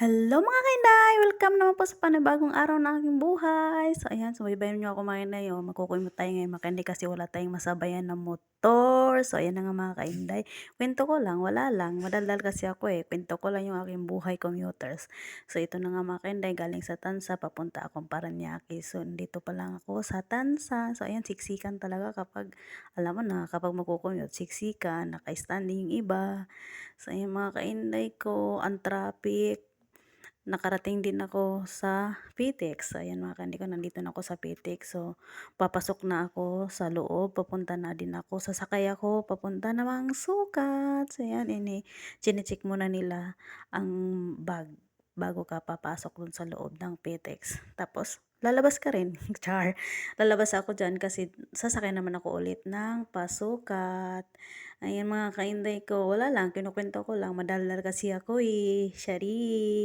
Hello mga kainday! Welcome naman po sa panibagong araw ng aking buhay. So ayan, subaybayan niyo ako mga kainday. Oh. Magkukumot tayo ngayon mga kainday kasi wala tayong masabayan na motor. So ayan na nga mga kainday. Kwento ko lang, wala lang. Madaldal kasi ako eh. Kwento ko lang yung aking buhay commuters. So ito na nga mga kainday, galing sa Tansa, papunta akong Paranaque. So dito pa lang ako sa Tansa. So ayan, siksikan talaga kapag, alam mo na, kapag magkukumute, siksikan, naka-standing yung iba. So ayan mga kainday ko, ang traffic. Nakarating din ako sa PTEX. Ayan mga kandi ko, nandito na ako sa PTEX. So, papasok na ako sa loob. Papunta na din ako. Sasakay ako. Papunta namang sukat. So, ayan. Chinecheck muna nila ang bag bago ka papasok dun sa loob ng PTEX. Tapos, lalabas ka rin. Char. Lalabas ako dyan kasi sasakay naman ako ulit ng pasukat. Ayan mga kainday ko. Wala lang. Kinukwento ko lang. Madaldal kasi ako eh. Shari.